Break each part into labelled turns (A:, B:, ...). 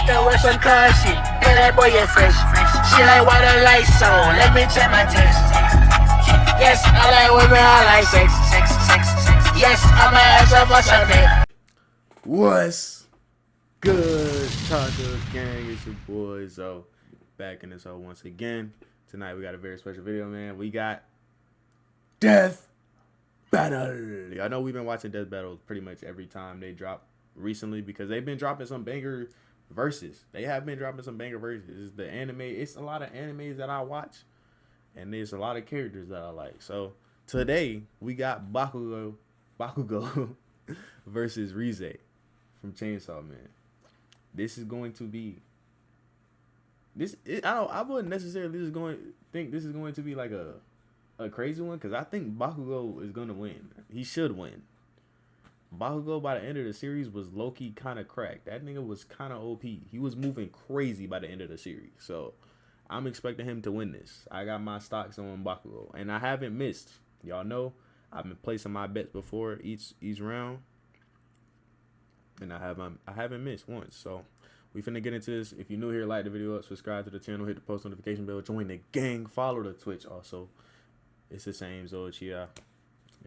A: hit her with some caution. Tell that boy you fresh. She like water like soul. Let me check my taste. Yes, I like women, I like sex. Yes, I'ma ask her for something.
B: What's good, Taco Gang? It's your boy Zo, back in this hole once again. Tonight we got a very special video, man. We got Death Battle. I know we've been watching Death Battles pretty much every time they drop recently because they've been dropping some banger verses. They have been dropping some banger verses. It's the anime. It's a lot of animes that I watch, and there's a lot of characters that I like. So today we got Bakugo versus Reze from Chainsaw Man. This is going to be I wouldn't necessarily think this is going to be like a crazy one, because I think Bakugo is going to win. He should win. Bakugo by the end of the series was low-key kind of cracked. That nigga was kind of OP. He was moving crazy by the end of the series. So I'm expecting him to win this. I got my stocks on Bakugo, and I haven't missed. Y'all know I've been placing my bets before each round, and I haven't missed once. So we finna get into this. If you're new here, like the video up, subscribe to the channel, hit the post notification bell, join the gang, follow the Twitch also. It's the same Zoachia.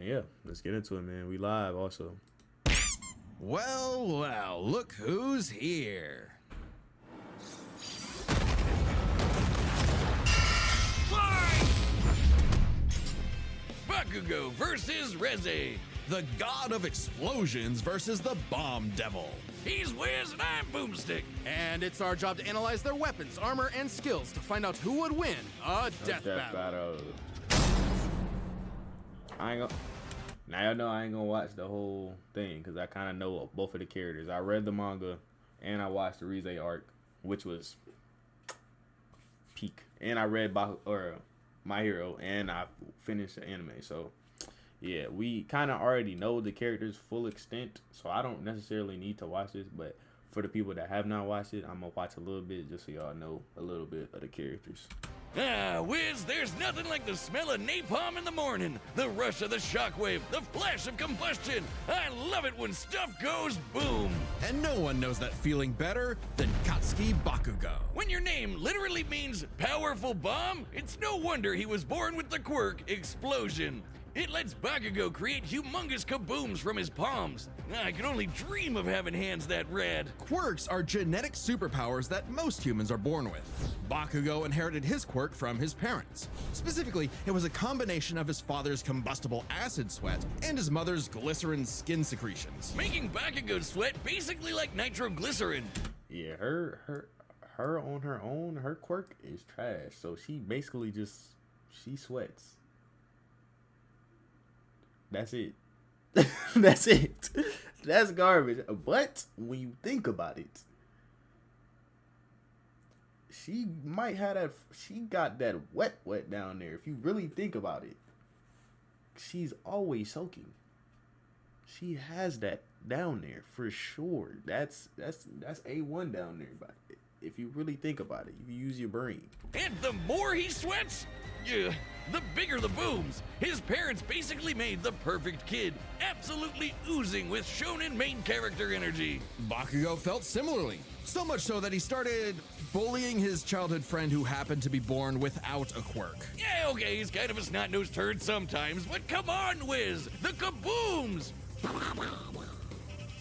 B: Yeah, let's get into it, man. We live also.
C: Well, look who's here. Fight! Bakugo versus Reze, the god of explosions versus the bomb devil. He's Wiz and I'm Boomstick.
D: And it's our job to analyze their weapons, armor, and skills to find out who would win a death battle.
B: Now y'all know I ain't gonna watch the whole thing because I kind of know both of the characters. I read the manga and I watched the Reze arc, which was peak. And I read My Hero and I finished the anime. So yeah, we kind of already know the characters full extent, so I don't necessarily need to watch this. But for the people that have not watched it, I'm gonna watch a little bit just so y'all know a little bit of the characters.
C: Ah, Wiz, there's nothing like the smell of napalm in the morning, the rush of the shockwave, the flash of combustion. I love it when stuff goes boom. And no one knows that feeling better than Katsuki Bakugo. When your name literally means powerful bomb, it's no wonder he was born with the quirk Explosion. It lets Bakugo create humongous kabooms from his palms. I can only dream of having hands that rad. Quirks are genetic superpowers that most humans are born with. Bakugo inherited his quirk from his parents. Specifically, it was a combination of his father's combustible acid sweat and his mother's glycerin skin secretions, making Bakugo's sweat basically like nitroglycerin.
B: Yeah, her on her own, her quirk is trash. So she basically she sweats. That's it. That's it. That's garbage. But when you think about it, she might have that. She got that wet down there. If you really think about it, she's always soaking. She has that down there for sure. That's A1 down there. But if you really think about it, if you use your brain.
C: And the more he sweats, the bigger the booms. His parents basically made the perfect kid, absolutely oozing with shonen main character energy. Bakugo felt similarly, so much so that he started bullying his childhood friend who happened to be born without a quirk. Yeah, okay, he's kind of a snot-nosed turd sometimes, but come on, Wiz, the kabooms!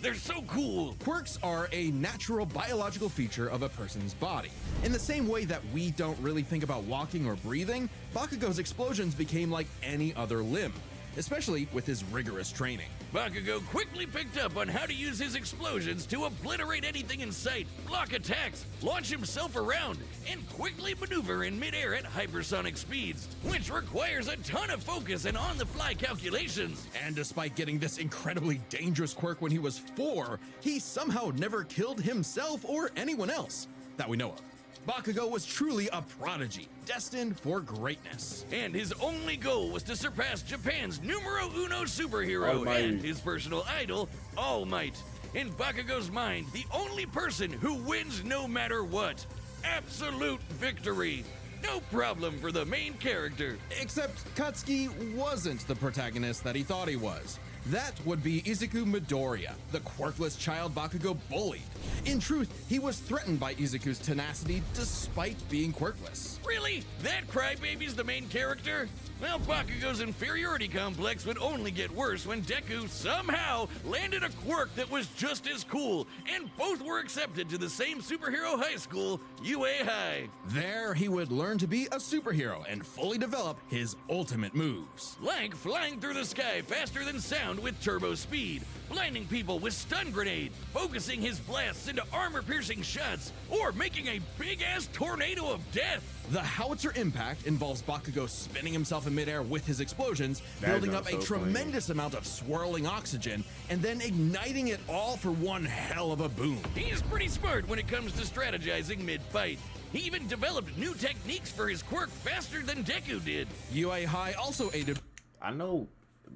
C: They're so cool. Quirks are a natural biological feature of a person's body. In the same way that we don't really think about walking or breathing, Bakugo's explosions became like any other limb, especially with his rigorous training. Bakugo quickly picked up on how to use his explosions to obliterate anything in sight, block attacks, launch himself around, and quickly maneuver in midair at hypersonic speeds, which requires a ton of focus and on-the-fly calculations. And despite getting this incredibly dangerous quirk when he was 4, he somehow never killed himself or anyone else that we know of. Bakugo was truly a prodigy, destined for greatness. And his only goal was to surpass Japan's numero uno superhero and his personal idol, All Might. In Bakugo's mind, the only person who wins no matter what. Absolute victory. No problem for the main character. Except Katsuki wasn't the protagonist that he thought he was.
D: That would be Izuku Midoriya, the quirkless child Bakugo bullied. In truth, he was threatened by Izuku's tenacity despite being quirkless.
C: Really? That crybaby's the main character? Well, Bakugo's inferiority complex would only get worse when Deku somehow landed a quirk that was just as cool, and both were accepted to the same superhero high school, UA High.
D: There, he would learn to be a superhero and fully develop his ultimate moves.
C: Like flying through the sky faster than sound with turbo speed, blinding people with stun grenade, focusing his blasts into armor-piercing shots, or making a big-ass tornado of death.
D: The howitzer impact involves Bakugo spinning himself in midair with his explosions,
B: That
D: building up
B: goes
D: a
B: so
D: tremendous amount of swirling oxygen, and then igniting it all for one hell of a boom.
C: He's pretty smart when it comes to strategizing mid-fight. He even developed new techniques for his quirk faster than Deku did.
D: UA High also aided.
B: I know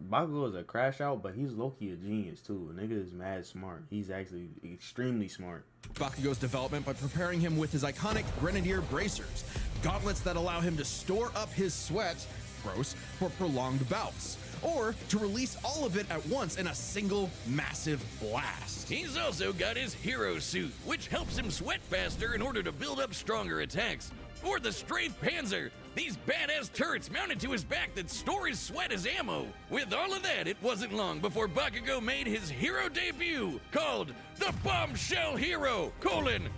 B: Bakugo is a crash out, but he's low-key a genius too. A nigga is mad smart. He's actually extremely smart.
D: Bakugo's development by preparing him with his iconic Grenadier bracers, gauntlets that allow him to store up his sweat, gross, for prolonged bouts, or to release all of it at once in a single massive blast.
C: He's also got his hero suit, which helps him sweat faster in order to build up stronger attacks. Or the Strafe Panzer, these badass turrets mounted to his back that store his sweat as ammo. With all of that, it wasn't long before Bakugo made his hero debut, called the Bombshell Hero,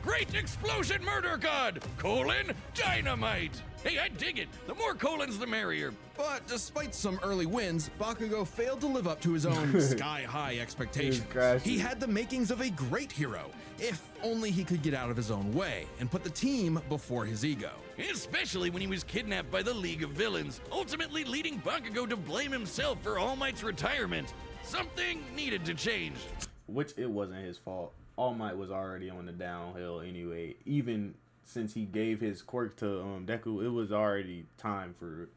C: Great Explosion Murder God, Dynamite. Hey, I dig it. The more colons, the merrier.
D: But despite some early wins, Bakugo failed to live up to his own sky-high expectations. He had the makings of a great hero, if only he could get out of his own way and put the team before his ego.
C: Especially when he was kidnapped by the League of Villains, ultimately leading Bakugo to blame himself for All Might's retirement. Something needed to change.
B: Which it wasn't his fault. All Might was already on the downhill anyway. Even since he gave his quirk to Deku, it was already time for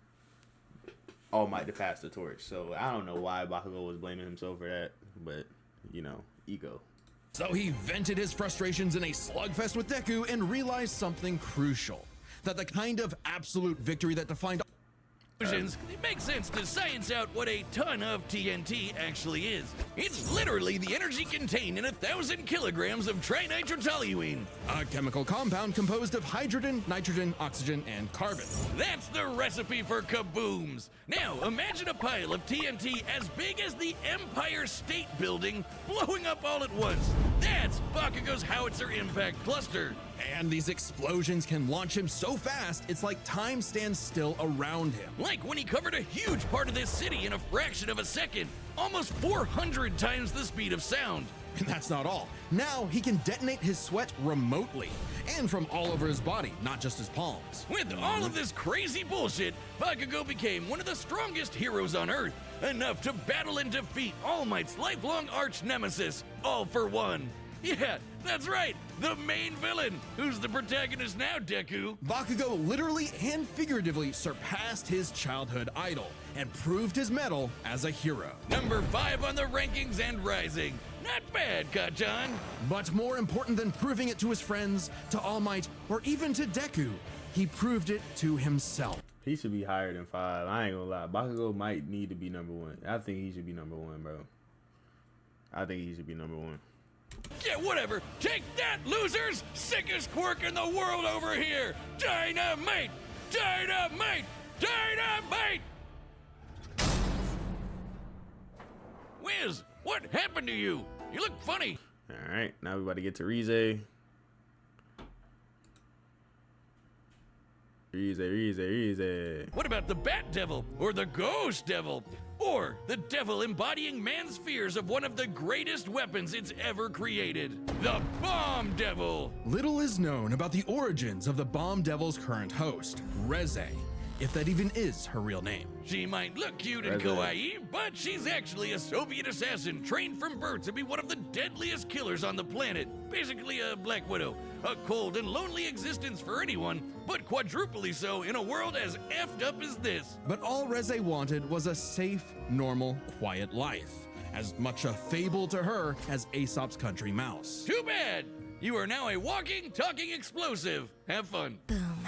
B: All Might to pass the torch. So I don't know why Bakugo was blaming himself for that, but you know, ego.
D: So he vented his frustrations in a slugfest with Deku and realized something crucial. That the kind of absolute victory that defined
C: It makes sense to science out what a ton of TNT actually is. It's literally the energy contained in 1,000 kilograms of trinitrotoluene.
D: a chemical compound composed of hydrogen, nitrogen, oxygen, and carbon.
C: That's the recipe for kabooms. Now, imagine a pile of TNT as big as the Empire State Building blowing up all at once. That's Bakugo's howitzer impact cluster.
D: And these explosions can launch him so fast, it's like time stands still around him.
C: Like when he covered a huge part of this city in a fraction of a second, almost 400 times the speed of sound.
D: And that's not all. Now he can detonate his sweat remotely and from all over his body, not just his palms.
C: With all of this crazy bullshit, Bakugo became one of the strongest heroes on Earth, enough to battle and defeat All Might's lifelong arch nemesis, All for One. Yeah, that's right, the main villain. Who's the protagonist now, Deku?
D: Bakugo literally and figuratively surpassed his childhood idol and proved his mettle as a hero.
C: Number 5 on the rankings and rising. Not bad, Kachan.
D: But more important than proving it to his friends, to All Might, or even to Deku, he proved it to himself.
B: He should be higher than 5. I ain't gonna lie. Bakugo might need to be number 1. I think he should be number 1, bro. I think he should be number 1.
C: Yeah, whatever. Take that, losers! Sickest quirk in the world over here! Dynamite! Dynamite! Dynamite! Wiz, what happened to you? You look funny.
B: All right, now we about to get to Reze. Reze.
C: What about the Bat Devil? Or the Ghost Devil? Or the devil embodying man's fears of one of the greatest weapons it's ever created, the Bomb Devil.
D: Little is known about the origins of the Bomb Devil's current host, Reze, if that even is her real name.
C: She might look cute and
B: Reze.
C: kawaii, but she's actually a Soviet assassin trained from birth to be one of the deadliest killers on the planet. Basically a Black Widow. A cold and lonely existence for anyone, but quadruply so in a world as effed up as this.
D: But all Reze wanted was a safe, normal, quiet life. As much a fable to her as Aesop's country mouse.
C: Too bad! You are now a walking, talking explosive. Have fun.
E: Boom.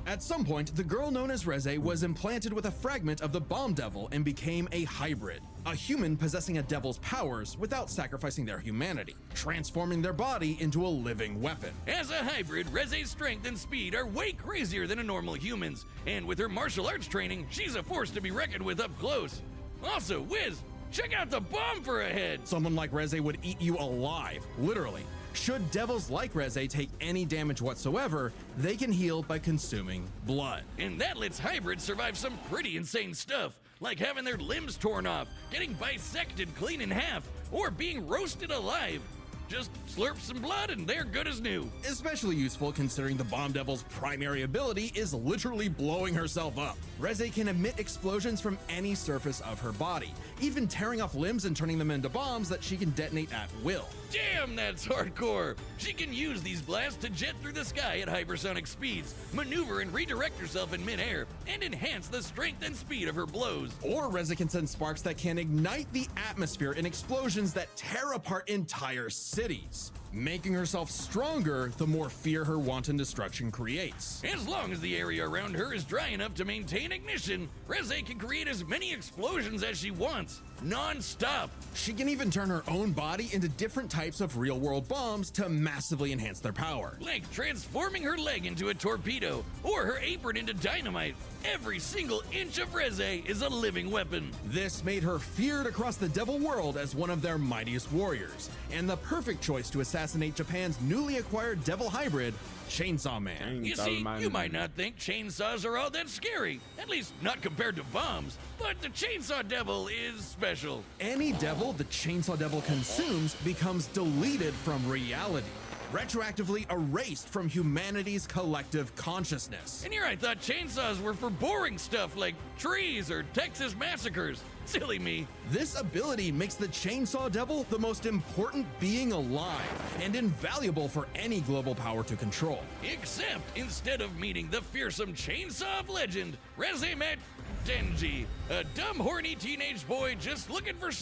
D: At some point, the girl known as Reze was implanted with a fragment of the Bomb Devil and became a hybrid, a human possessing a devil's powers without sacrificing their humanity, transforming their body into a living weapon.
C: As a hybrid, Reze's strength and speed are way crazier than a normal human's, and with her martial arts training, she's a force to be reckoned with up close. Also, Wiz, check out the bomb for a head!
D: Someone like Reze would eat you alive, literally. Should devils like Reze take any damage whatsoever, they can heal by consuming blood.
C: And that lets hybrids survive some pretty insane stuff, like having their limbs torn off, getting bisected clean in half, or being roasted alive. Just slurp some blood and they're good as new.
D: Especially useful considering the Bomb Devil's primary ability is literally blowing herself up. Reze can emit explosions from any surface of her body, even tearing off limbs and turning them into bombs that she can detonate at will.
C: Damn, that's hardcore! She can use these blasts to jet through the sky at hypersonic speeds, maneuver and redirect herself in midair, and enhance the strength and speed of her blows.
D: Or Reze can send sparks that can ignite the atmosphere in explosions that tear apart entire cities. Making herself stronger the more fear her wanton destruction creates.
C: As long as the area around her is dry enough to maintain ignition, Reze can create as many explosions as she wants, non-stop.
D: She can even turn her own body into different types of real-world bombs to massively enhance their power.
C: Like transforming her leg into a torpedo, or her apron into dynamite. Every single inch of Reze is a living weapon.
D: This made her feared across the devil world as one of their mightiest warriors, and the perfect choice to assassinate Japan's newly acquired devil hybrid, Chainsaw Man.
C: You see, you might not think chainsaws are all that scary, at least not compared to bombs, but the Chainsaw Devil is special.
D: Any devil the Chainsaw Devil consumes becomes deleted from reality, retroactively erased from humanity's collective consciousness.
C: And here I thought chainsaws were for boring stuff like trees or Texas massacres. Silly me.
D: This ability makes the Chainsaw Devil the most important being alive and invaluable for any global power to control.
C: Except instead of meeting the fearsome chainsaw of legend, Reze met Denji, a dumb, horny teenage boy just looking for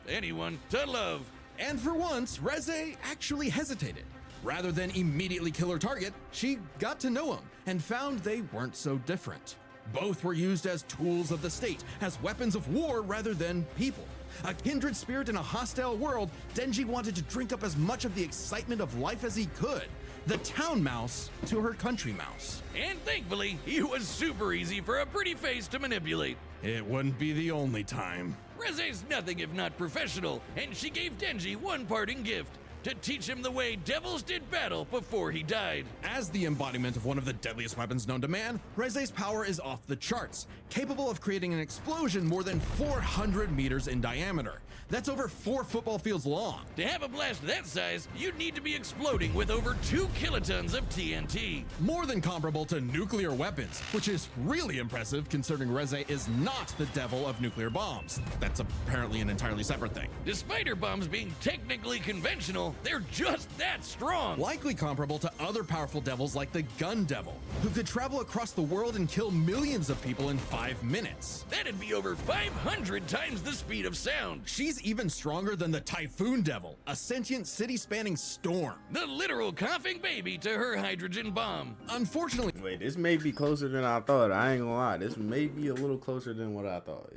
C: anyone, to love.
D: And for once, Reze actually hesitated. Rather than immediately kill her target, she got to know him and found they weren't so different. Both were used as tools of the state, as weapons of war rather than people. A kindred spirit in a hostile world, Denji wanted to drink up as much of the excitement of life as he could. The town mouse to her country mouse.
C: And thankfully, he was super easy for a pretty face to manipulate.
D: It wouldn't be the only time.
C: Reze's nothing if not professional, and she gave Denji one parting gift. To teach him the way devils did battle before he died.
D: As the embodiment of one of the deadliest weapons known to man, Reze's power is off the charts, capable of creating an explosion more than 400 meters in diameter. That's over 4 football fields long.
C: To have a blast that size, you'd need to be exploding with over 2 kilotons of TNT.
D: More than comparable to nuclear weapons, which is really impressive considering Reze is not the devil of nuclear bombs. That's apparently an entirely separate thing.
C: Despite her bombs being technically conventional, they're just that strong.
D: Likely comparable to other powerful devils like the Gun Devil, who could travel across the world and kill millions of people in 5 minutes.
C: That'd be over 500 times the speed of sound.
D: She's even stronger than the Typhoon Devil, a sentient city-spanning storm.
C: The literal coughing baby to her hydrogen bomb.
D: Unfortunately,
B: Wait, this may be closer than I thought. I ain't gonna lie. This may be a little closer than what I thought.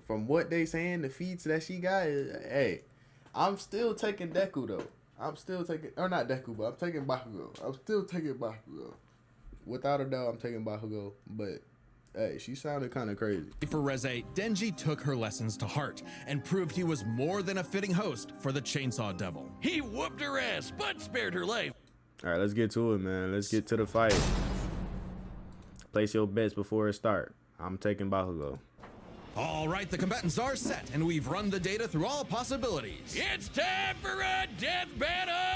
B: From what they saying, the feats that she got, hey, I'm still taking Deku though. I'm still taking, or not Deku, but I'm taking Bakugo. I'm still taking Bakugo. Without a doubt, I'm taking Bakugo. But hey, she sounded kind of crazy.
D: for Reze, Denji took her lessons to heart and proved he was more than a fitting host for the Chainsaw Devil.
C: He whooped her ass, but spared her life.
B: All right, let's get to it, man. Let's get to the fight. Place your bets before it start. I'm taking Bakugo.
D: All right, the combatants are set, and we've run the data through all possibilities.
C: It's time for a death battle!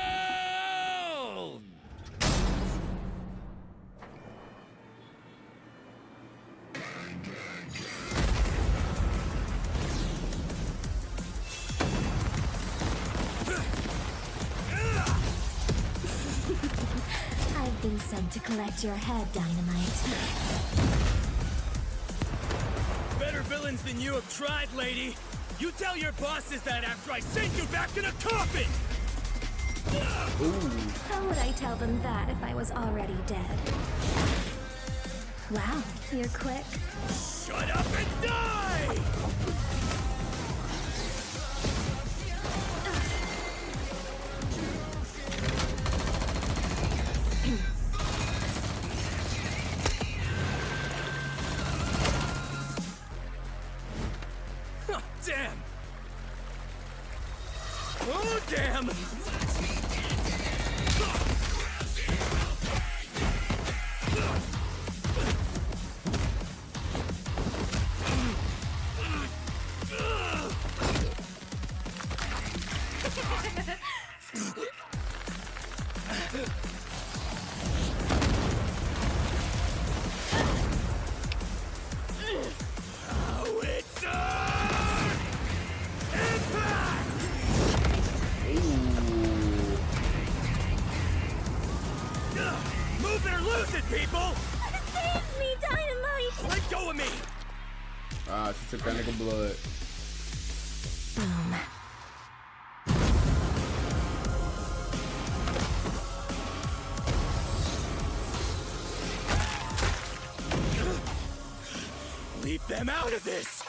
E: I've been sent to collect your head, Dynamite.
F: Better villains than you have tried, lady. You tell your bosses that after I send you back in a coffin!
E: How would I tell them that if I was already dead? Wow, you're quick.
F: Shut up and die! Damn! Oh, damn! Oh, it's on! Impact! Move it or lose it, people!
E: Save me, Dynamite!
F: Let go of me!
B: Ah, she took that nigga blood.
E: Boom.
F: Leave them out of this!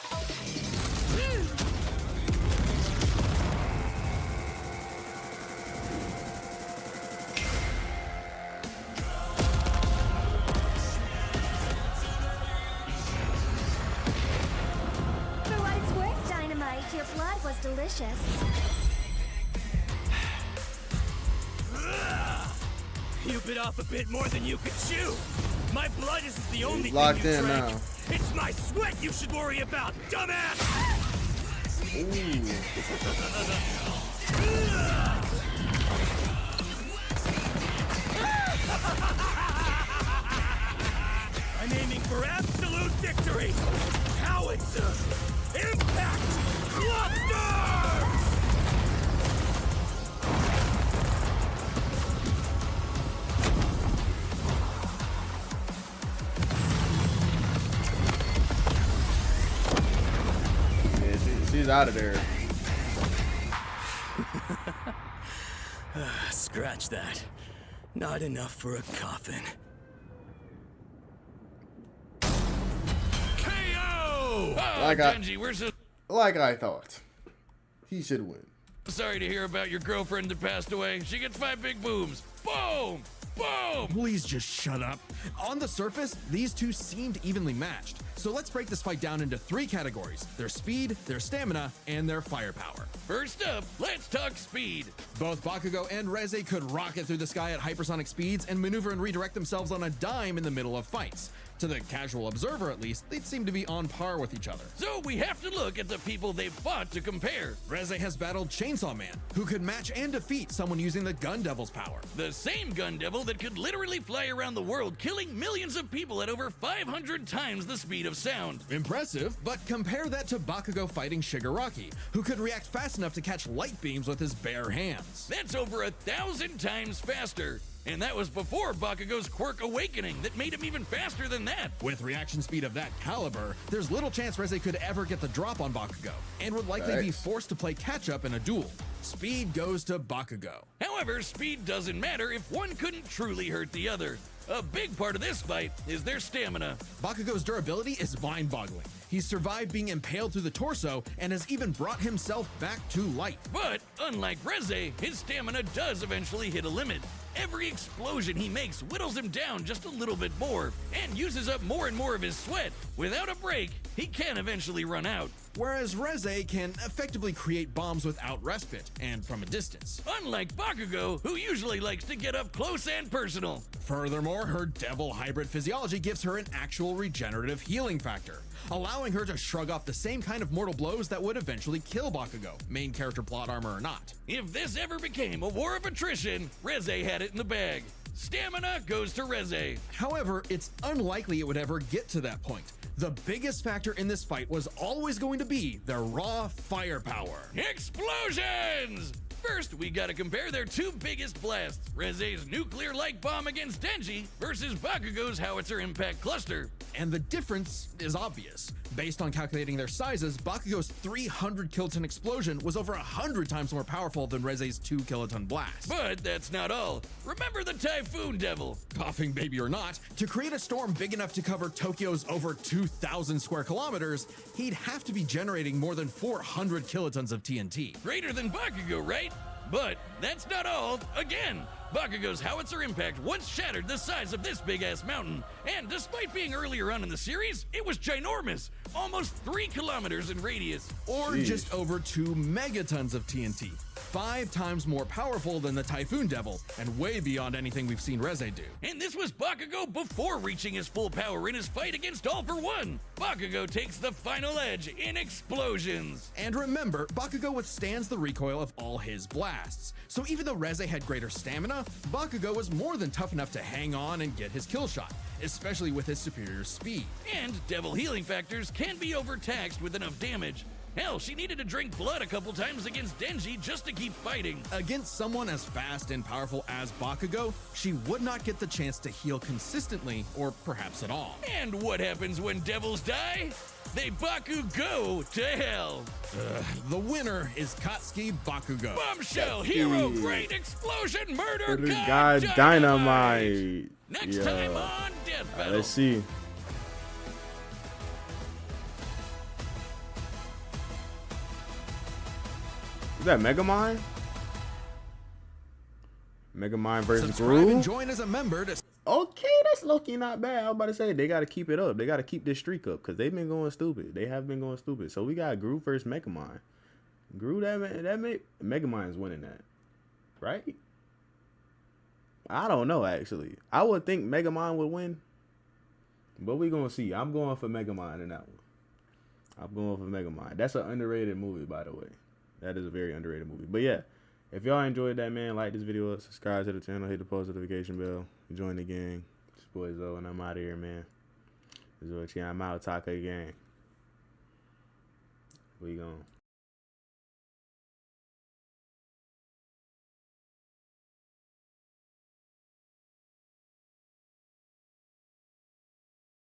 E: For what it's worth, Dynamite, your blood was delicious.
F: You bit off a bit more than you could chew! My blood isn't the only thing
B: locked
F: you
B: in
F: drank.
B: now.
F: It's my sweat you should worry about, dumbass! I'm aiming for absolute victory! Howitzer! Impact! Cluster!
B: Yeah, she's out of there.
F: Scratch that. Not enough for a coffin.
C: KO!
B: Like I-
C: Genji, we're so
B: Like I thought. He should win.
C: sorry to hear about your girlfriend that passed away. She gets 5 big booms. Boom! Boom!
D: Please just shut up. On the surface, these two seemed evenly matched. So let's break this fight down into 3 categories: their speed, their stamina, and their firepower.
C: First up, let's talk speed.
D: Both Bakugo and Reze could rocket through the sky at hypersonic speeds and maneuver and redirect themselves on a dime in the middle of fights. To the casual observer, at least, they'd seem to be on par with each other.
C: So we have to look at the people they've fought to compare.
D: Reze has battled Chainsaw Man, who could match and defeat someone using the Gun Devil's power.
C: The same gun devil that could literally fly around the world, killing millions of people at over 500 times the speed of sound.
D: Impressive, but compare that to Bakugo fighting Shigaraki, who could react fast enough to catch light beams with his bare hands.
C: That's over 1,000 times faster. And that was before Bakugo's quirk awakening that made him even faster than that.
D: With reaction speed of that caliber, there's little chance Reze could ever get the drop on Bakugo, and would likely be forced to play catch-up in a duel. Speed goes to Bakugo.
C: However, speed doesn't matter if one couldn't truly hurt the other. A big part of this fight is their stamina.
D: Bakugo's durability is mind-boggling. He's survived being impaled through the torso and has even brought himself back to life.
C: But, unlike Reze, his stamina does eventually hit a limit. Every explosion he makes whittles him down just a little bit more, and uses up more and more of his sweat. Without a break, he can eventually run out.
D: Whereas Reze can effectively create bombs without respite, and from a distance.
C: Unlike Bakugo, who usually likes to get up close and personal.
D: Furthermore, her devil hybrid physiology gives her an actual regenerative healing factor, allowing her to shrug off the same kind of mortal blows that would eventually kill Bakugo, main character plot armor or not.
C: If this ever became a war of attrition, Reze had it in the bag. Stamina goes to Reze.
D: However, it's unlikely it would ever get to that point. The biggest factor in this fight was always going to be their raw firepower.
C: Explosions! First, we gotta compare their 2 biggest blasts, Reze's nuclear-like bomb against Denji versus Bakugo's howitzer impact cluster.
D: And the difference is obvious. Based on calculating their sizes, Bakugo's 300 kiloton explosion was over 100 times more powerful than Reze's 2 kiloton blast.
C: But that's not all. Remember the Typhoon Devil?
D: Coughing baby or not, to create a storm big enough to cover Tokyo's over 2,000 square kilometers, he'd have to be generating more than 400 kilotons of TNT.
C: Greater than Bakugo, right? But that's not all. Again, Bakugo's howitzer impact once shattered the size of this big-ass mountain. And despite being earlier on in the series, it was ginormous. Almost 3 kilometers in radius.
D: Or
B: Jeez.
D: just over 2 megatons of TNT. 5 times more powerful than the Typhoon Devil, and way beyond anything we've seen Reze do.
C: And this was Bakugo before reaching his full power in his fight against All for One. Bakugo takes the final edge in explosions.
D: And remember, Bakugo withstands the recoil of all his blasts. So even though Reze had greater stamina, Bakugo was more than tough enough to hang on and get his kill shot, especially with his superior speed.
C: And Devil healing factors can be overtaxed with enough damage. Hell, she needed to drink blood a couple times against Denji just to keep fighting.
D: Against someone as fast and powerful as Bakugo, she would not get the chance to heal consistently, or perhaps at all.
C: And what happens when devils die? They Bakugo to hell.
D: The winner is Katsuki Bakugo.
C: Bombshell, hero, great explosion, murder,
B: God Dynamite.
C: Next
B: Yeah.
C: time on Death Battle.
B: Let's see. Is that Megamind? Megamind versus
D: Subscribe and
B: Groove?
D: join as a member to
B: Okay, that's low-key not bad. I was about to say, they got to keep it up. They got to keep this streak up because they've been going stupid. They have been going stupid. So we got Groove versus Megamind. Groove, Megamind's winning that. Right? I don't know, actually. I would think Megamind would win. But we going to see. I'm going for Megamind in that one. I'm going for Megamind. That's an underrated movie, by the way. That is a very underrated movie. But yeah, if y'all enjoyed that, man, like this video up, subscribe to the channel, hit the post notification bell, join the gang. It's your boy Zoe, and I'm out of here, man. This is what I'm out, Taka gang. We gone.